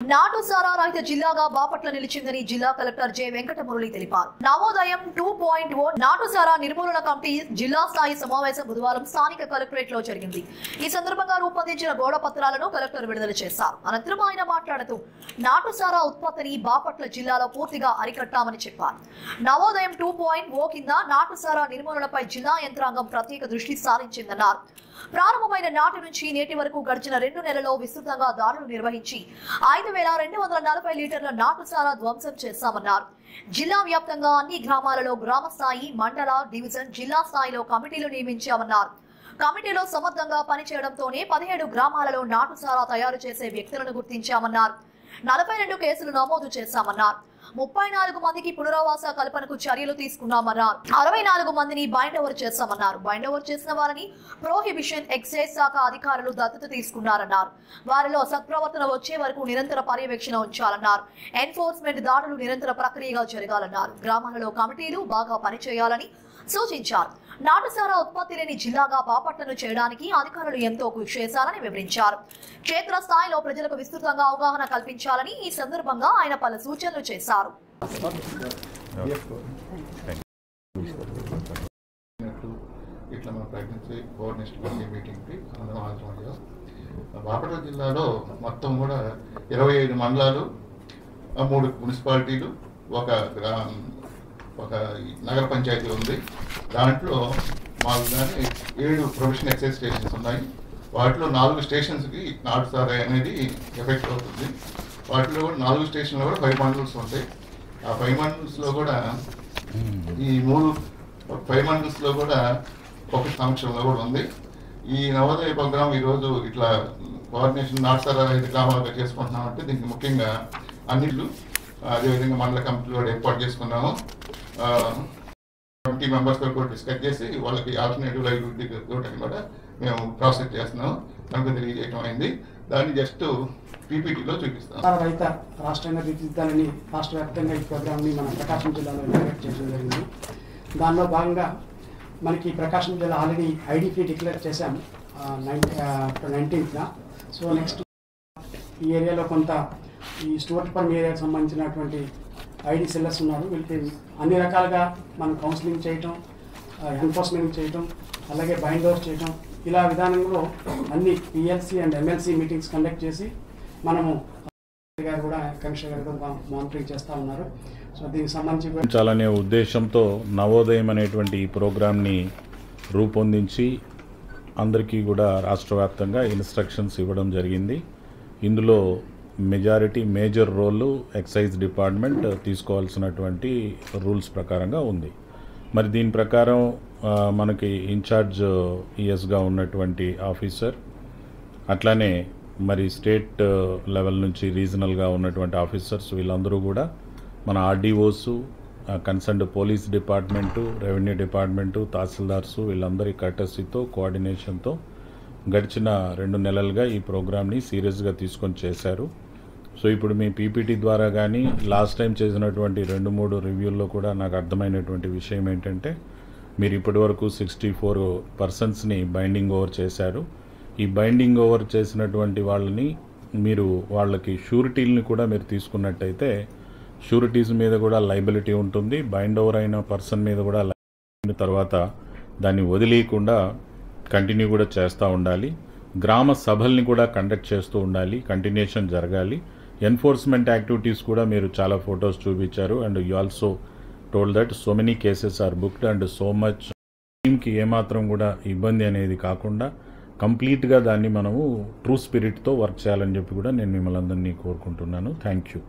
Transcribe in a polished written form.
నాటు సారా రహిత జిల్లాగా బాపట్ల నిలిచిందని జిల్లా కలెక్టర్ జె వెంకటమురళి తెలిపారు. నవోదయం 2.0 నాటు సారా నిర్మూలన కమిటీ జిల్లా స్థాయి సమావేశం బుధవారం స్థానిక కలెక్టరేట్ లో జరిగింది. ఈ సందర్భంగా రూపొందించిన గోడ పత్రాలను కలెక్టర్ విడుదల చేశారు. అనంతరం ఆయన మాట్లాడుతూ నాటు సారా ఉత్పత్తిని బాపట్ల జిల్లాలో పూర్తిగా అరికట్టామని చెప్పారు. నవోదయం 2.0 కింద నాటు సారా నిర్మూలనపై జిల్లా యంత్రాంగం ప్రత్యేక దృష్టి సారించిందన్నారు. ప్రారంభమైన నాటి నుంచి నేటి వరకు గడిచిన 2 నెలల్లో విస్తృతంగా దాడులు నిర్వహించి 5,240 లీటర్ల నాటు సారా ధ్వంసం చేశామన్నారు. జిల్లా వ్యాప్తంగా అన్ని గ్రామాలలో గ్రామ స్థాయి, మండల, డివిజన్, జిల్లా స్థాయిలో కమిటీలు నియమించామన్నారు. కమిటీలో సమర్థంగా పనిచేయడంతోనే 17 గ్రామాలలో నాటు సారా తయారు చేసే వ్యక్తులను గుర్తించామన్నారు. 42 కేసులు నమోదు చేశామన్నారు. 34 మందికి పునరావాస కల్పనకు చర్యలు తీసుకున్నామన్నారు. 64 మందిని బైండ్ ఓవర్ చేశామన్నారు. బైండ్ ఓవర్ చేసిన వారిని ప్రొహిబిషన్ ఎక్సైజ్ శాఖ అధికారులు దత్తత తీసుకున్నారన్నారు. వారిలో సత్ప్రవర్తన వచ్చే వరకు నిరంతర పర్యవేక్షణ ఉంచాలన్నారు. ఎన్ఫోర్స్మెంట్ దాడులు నిరంతర ప్రక్రియగా జరగాలన్నారు. గ్రామాలలో కమిటీలు బాగా పనిచేయాలని సూచించారు. నాటుసారా ఉత్పత్తి లేని జిల్లాగా బాపట్లను చేయడానికి అధికారులు ఎంతో కృషి చేశారని వివరించారు. క్షేత్ర స్థాయిలో ప్రజలకు విస్తృతంగా అవగాహన కల్పించాలని ఈ సందర్భంగా ఆయన పలు సూచనలు చేశారు. బాపట్ల జిల్లాలో మొత్తం కూడా 25 మండలాలు, 3 మున్సిపాలిటీలు, ఒక నగర పంచాయతీ ఉంది. దాంట్లో మాకు కానీ 7 ప్రొఫెషనల్ ఎక్సైజ్ స్టేషన్స్ ఉన్నాయి. వాటిలో 4 స్టేషన్స్కి నాటు సారా అనేది ఎఫెక్ట్ అవుతుంది. వాటిలో కూడా 4 స్టేషన్లో కూడా 5 మండల్స్ ఉంటాయి. ఆ 5 మండల్స్లో కూడా ఈ 5 మండల్స్లో కూడా ఒక సంవత్సరంలో కూడా ఉంది. ఈ నవోదయ ప్రోగ్రాం ఈరోజు ఇట్లా కోఆర్డినేషన్ నాటు సారా రహిత గ్రామాలుగా చేసుకుంటున్నామంటే దీనికి ముఖ్యంగా అన్నిట్లు అదేవిధంగా మండల కమిటీలు కూడా ఏర్పాటు చేసుకున్నాము. కమిటీ మెంబర్స్తో కూడా డిస్కస్ చేసి వాళ్ళకి ఆల్టర్నేటివ్ లైవ్లీహుడ్ కూడా మేము ప్రాసెస్ చేస్తున్నాము. కనుక తెలియజేయడం అయింది. దాన్ని జస్ట్ పీపీటీలో చూపిస్తాం. రైత రాష్ట్రంగా తీర్చిదిద్దాలని రాష్ట్ర వ్యాప్తంగా ఈ ప్రోగ్రామ్ని మన ప్రకాశం జిల్లాలో ఇంటిగ్రేట్ చేయడం జరిగింది. దానిలో భాగంగా మనకి ప్రకాశం జిల్లా ఆల్రెడీ ఐడి ఫ్రీ డిక్లేర్ చేశాము 19th. సో నెక్స్ట్ ఈ ఏరియాలో కొంత ఈ స్టోర్పర్మ్ ఏరియాకి సంబంధించినటువంటి ఐడి సెల్లర్స్ ఉన్నారు. వీళ్ళకి అన్ని రకాలుగా మనం కౌన్సిలింగ్ చేయటం, ఎన్ఫోర్స్మెంట్ చేయటం, అలాగే బైండ్ ఓవర్ చేయటం, ఇలా విధానంలో అన్ని PLC and MLC meetings conduct చేసి మనము గారు కూడా కమిషనర్ గారు కూడా మానిటరింగ్ చేస్తూ ఉన్నారు. సో దీనికి సంబంధించి చాలనే ఉద్దేశంతో నవోదయం అనేటువంటి ఈ ప్రోగ్రామ్ని రూపొందించి అందరికీ కూడా రాష్ట్ర వ్యాప్తంగా ఇన్స్ట్రక్షన్స్ ఇవ్వడం జరిగింది. ఇందులో మేజర్ రోల్ ఎక్సైజ్ డిపార్ట్మెంట్ తీసుకోవాల్సినటువంటి రూల్స్ ప్రకారంగా ఉంది. మరి దీని ప్రకారం మనకి ఇన్ఛార్జ్ ఈఎస్గా ఉన్నటువంటి ఆఫీసర్, అట్లానే మరి స్టేట్ లెవెల్ నుంచి రీజనల్గా ఉన్నటువంటి ఆఫీసర్స్, వీళ్ళందరూ కూడా మన RDOs, concerned police department, revenue department, tahsildars, వీళ్ళందరి కర్టసీతో కోఆర్డినేషన్తో గడిచిన 2 నెలలుగా ఈ ప్రోగ్రామ్ని సీరియస్గా తీసుకొని చేశారు. సో ఇప్పుడు మీ పీపీటీ ద్వారా కానీ లాస్ట్ టైం చేసినటువంటి 2-3 రివ్యూల్లో కూడా నాకు అర్థమైనటువంటి విషయం ఏంటంటే మీరు ఇప్పటివరకు 64 పర్సన్స్ని బైండింగ్ ఓవర్ చేశారు. ఈ బైండింగ్ ఓవర్ చేసినటువంటి వాళ్ళకి షూరిటీలని కూడా మీరు తీసుకున్నట్టయితే షూరిటీస్ మీద కూడా లైబిలిటీ ఉంటుంది. బైండ్ ఓవర్ అయిన పర్సన్ మీద కూడా అయిన తర్వాత దాన్ని వదిలేయకుండా కంటిన్యూ కూడా చేస్తూ ఉండాలి. గ్రామ సభల్ని కూడా కండక్ట్ చేస్తూ ఉండాలి. కంటిన్యూషన్ జరగాలి. ఎన్ఫోర్స్మెంట్ యాక్టివిటీస్ కూడా మీరు చాలా ఫొటోస్ చూపించారు. And you also told that so many cases are booked and so much టీమ్కి ఏమాత్రం కూడా ఇబ్బంది అనేది కాకుండా కంప్లీట్గా దాన్ని మనము ట్రూ స్పిరిట్తో వర్క్ చేయాలని చెప్పి కూడా నేను మిమ్మల్ని అందరినీ కోరుకుంటున్నాను. Thank you.